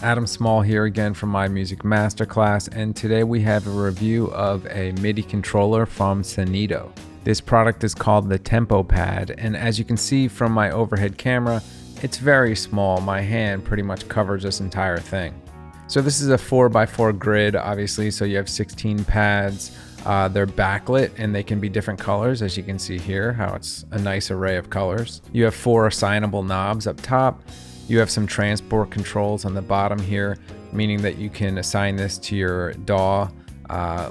Adam Small here again from My Music Masterclass, and today we have a review of a MIDI controller from Synido. This product is called the TempoPAD, and as you can see from my overhead camera, it's very small. My hand pretty much covers this entire thing. So this is a 4x4 grid, obviously, so you have 16 pads. They're backlit and they can be different colors, as you can see here, how it's a nice array of colors. You have 4 assignable knobs up top. You have some transport controls on the bottom here, meaning that you can assign this to your DAW,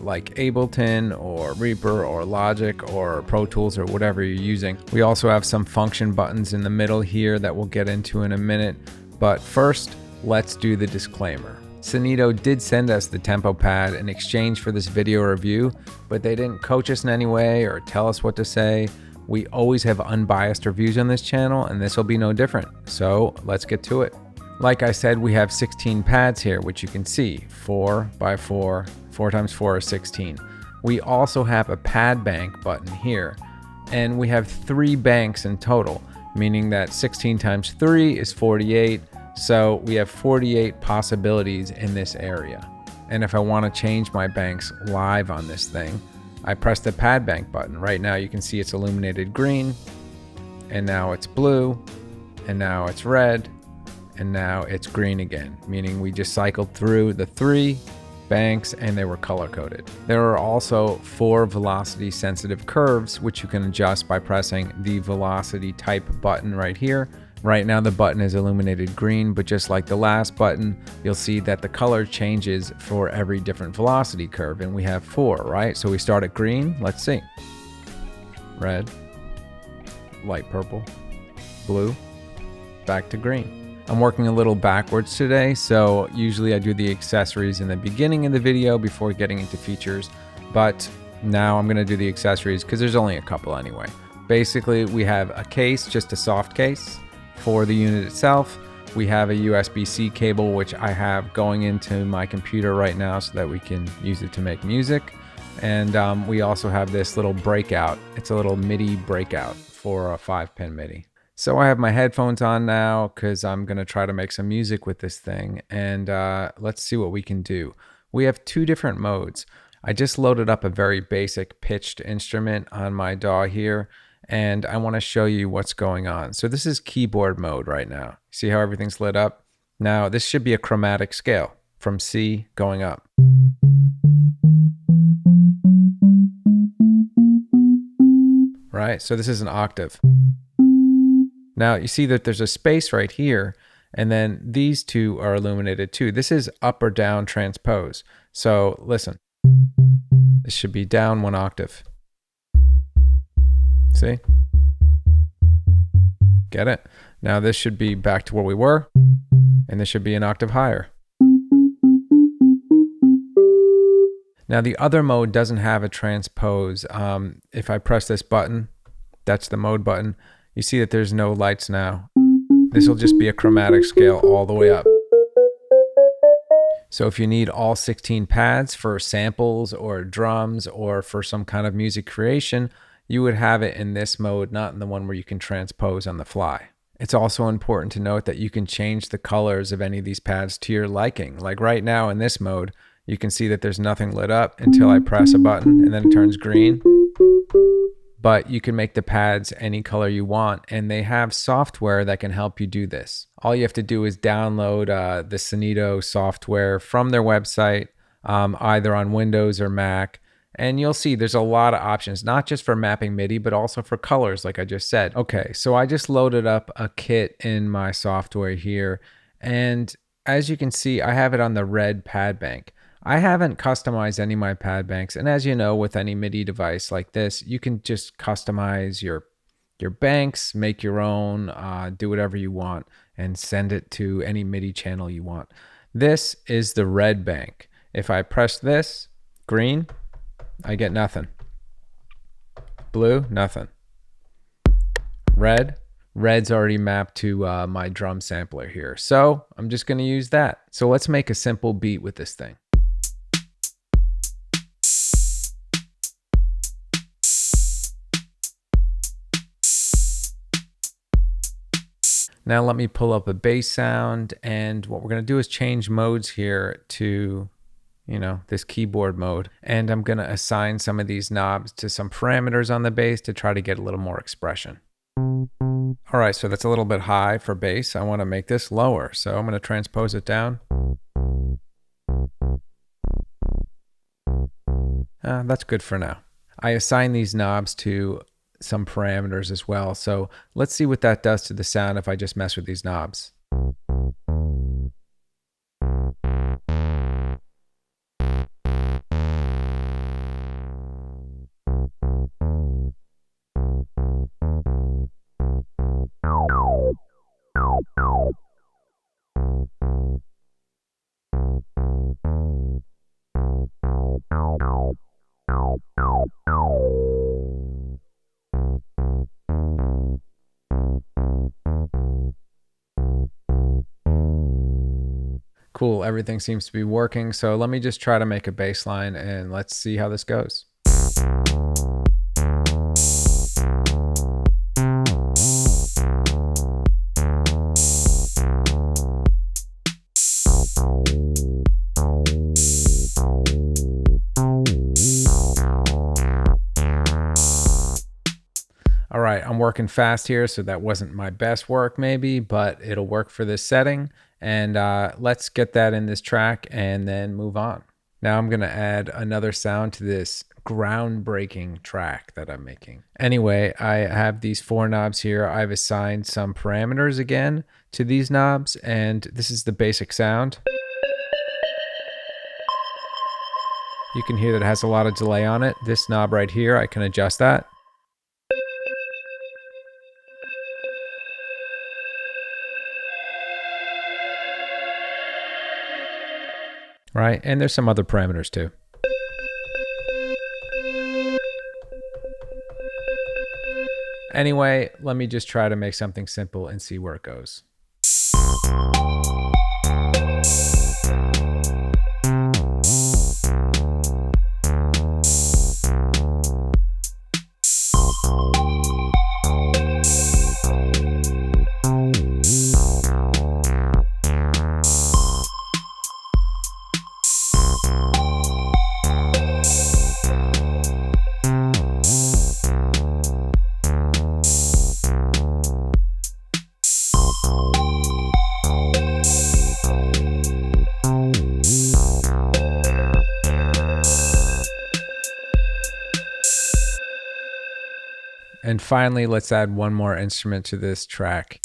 like Ableton or Reaper or Logic or Pro Tools or whatever you're using. We also have some function buttons in the middle here that we'll get into in a minute. But first, let's do the disclaimer. Synido did send us the TempoPAD in exchange for this video review, but they didn't coach us in any way or tell us what to say. We always have unbiased reviews on this channel, and this will be no different. So let's get to it. Like I said, we have 16 pads here, which you can see, 4x4, 4x4 is 16. We also have a pad bank button here, and we have 3 banks in total, meaning that 16 times 3 is 48. So we have 48 possibilities in this area. And if I want to change my banks live on this thing, I press the pad bank button. Right now you can see it's illuminated green, and now it's blue, and now it's red, and now it's green again, meaning we just cycled through the 3 banks and they were color coded. There are also 4 velocity sensitive curves, which you can adjust by pressing the velocity type button right here. Right now the button is illuminated green, but just like the last button, you'll see that the color changes for every different velocity curve, and we have 4, right? So we start at green, let's see. Red, light purple, blue, back to green. I'm working a little backwards today, so usually I do the accessories in the beginning of the video before getting into features, but now I'm gonna do the accessories because there's only a couple anyway. Basically, we have a case, just a soft case. For the unit itself, we have a USB-C cable, which I have going into my computer right now so that we can use it to make music. And we also have this little breakout. It's a little MIDI breakout for a 5-pin MIDI. So I have my headphones on now because I'm going to try to make some music with this thing. And let's see what we can do. We have 2 different modes. I just loaded up a very basic pitched instrument on my DAW here, and I want to show you what's going on. So this is keyboard mode right now. See how everything's lit up? Now this should be a chromatic scale from C going up. Right, so this is an octave. Now you see that there's a space right here, and then these 2 are illuminated too. This is up or down transpose. So listen, this should be down 1 octave. See? Get it? Now this should be back to where we were, and this should be an octave higher. Now the other mode doesn't have a transpose. If I press this button, that's the mode button, you see that there's no lights now. This will just be a chromatic scale all the way up. So if you need all 16 pads for samples or drums or for some kind of music creation, you would have it in this mode, not in the one where you can transpose on the fly. It's also important to note that you can change the colors of any of these pads to your liking. Like right now in this mode, you can see that there's nothing lit up until I press a button and then it turns green. But you can make the pads any color you want, and they have software that can help you do this. All you have to do is download the Synido software from their website, either on Windows or Mac. And you'll see there's a lot of options, not just for mapping MIDI, but also for colors, like I just said. Okay, so I just loaded up a kit in my software here. And as you can see, I have it on the red pad bank. I haven't customized any of my pad banks. And as you know, with any MIDI device like this, you can just customize your banks, make your own, do whatever you want, and send it to any MIDI channel you want. This is the red bank. If I press this, green, I get nothing. Blue, nothing. Red's already mapped to my drum sampler here. So I'm just going to use that. So let's make a simple beat with this thing. Now let me pull up a bass sound, and what we're going to do is change modes here to, this keyboard mode. And I'm going to assign some of these knobs to some parameters on the bass to try to get a little more expression. All right, so that's a little bit high for bass. I want to make this lower, so I'm going to transpose it down. That's good for now. I assign these knobs to some parameters as well, so let's see what that does to the sound if I just mess with these knobs. Cool, everything seems to be working, so let me just try to make a bass line and let's see how this goes. All right, I'm working fast here, so that wasn't my best work maybe, but it'll work for this setting. And let's get that in this track and then move on. Now I'm gonna add another sound to this groundbreaking track that I'm making. Anyway, I have these 4 knobs here. I've assigned some parameters again to these knobs, and this is the basic sound. You can hear that it has a lot of delay on it. This knob right here, I can adjust that. Right, and there's some other parameters too. Anyway, let me just try to make something simple and see where it goes. And finally, let's add one more instrument to this track.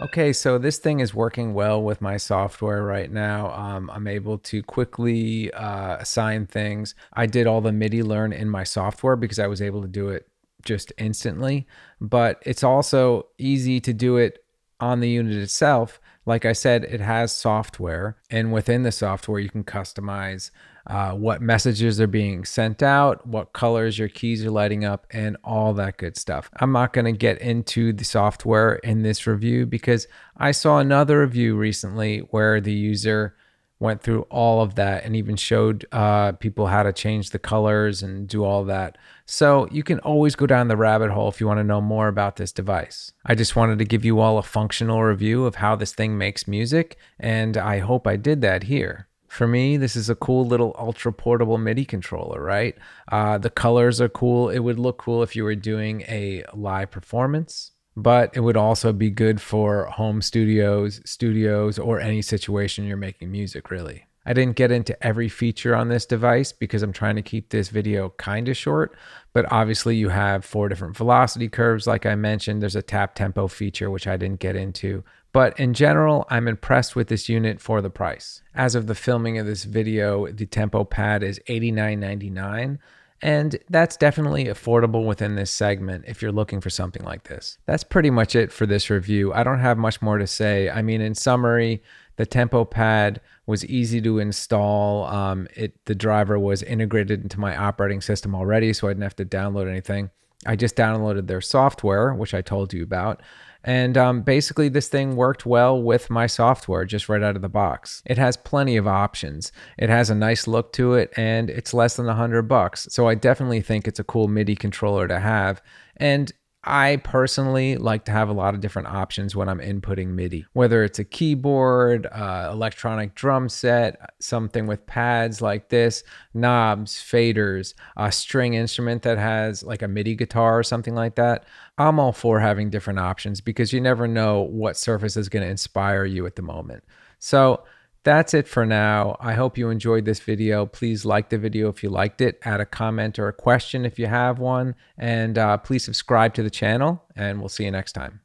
Okay, so this thing is working well with my software right now. I'm able to quickly assign things. I did all the MIDI learn in my software because I was able to do it just instantly, but it's also easy to do it on the unit itself. Like I said, it has software, and within the software, you can customize what messages are being sent out, what colors your keys are lighting up, and all that good stuff. I'm not going to get into the software in this review because I saw another review recently where the user went through all of that and even showed people how to change the colors and do all that. So you can always go down the rabbit hole if you want to know more about this device. I just wanted to give you all a functional review of how this thing makes music, and I hope I did that here. For me, this is a cool little ultra portable MIDI controller, right? The colors are cool. It would look cool if you were doing a live performance, but it would also be good for home studios, or any situation you're making music, really. I didn't get into every feature on this device because I'm trying to keep this video kind of short, but obviously you have 4 different velocity curves. Like I mentioned, there's a tap tempo feature, which I didn't get into. But in general, I'm impressed with this unit for the price. As of the filming of this video, the TempoPAD is $89.99. And that's definitely affordable within this segment if you're looking for something like this. That's pretty much it for this review. I don't have much more to say. I mean, in summary, the TempoPAD was easy to install. The driver was integrated into my operating system already, so I didn't have to download anything. I just downloaded their software, which I told you about. And basically this thing worked well with my software just right out of the box. It has plenty of options. It has a nice look to it, and it's less than $100. So I definitely think it's a cool MIDI controller to have. And I personally like to have a lot of different options when I'm inputting MIDI, whether it's a keyboard, electronic drum set, something with pads like this, knobs, faders, a string instrument that has like a MIDI guitar or something like that. I'm all for having different options because you never know what surface is going to inspire you at the moment. So that's it for now. I hope you enjoyed this video. Please like the video if you liked it. Add a comment or a question if you have one. And please subscribe to the channel, and we'll see you next time.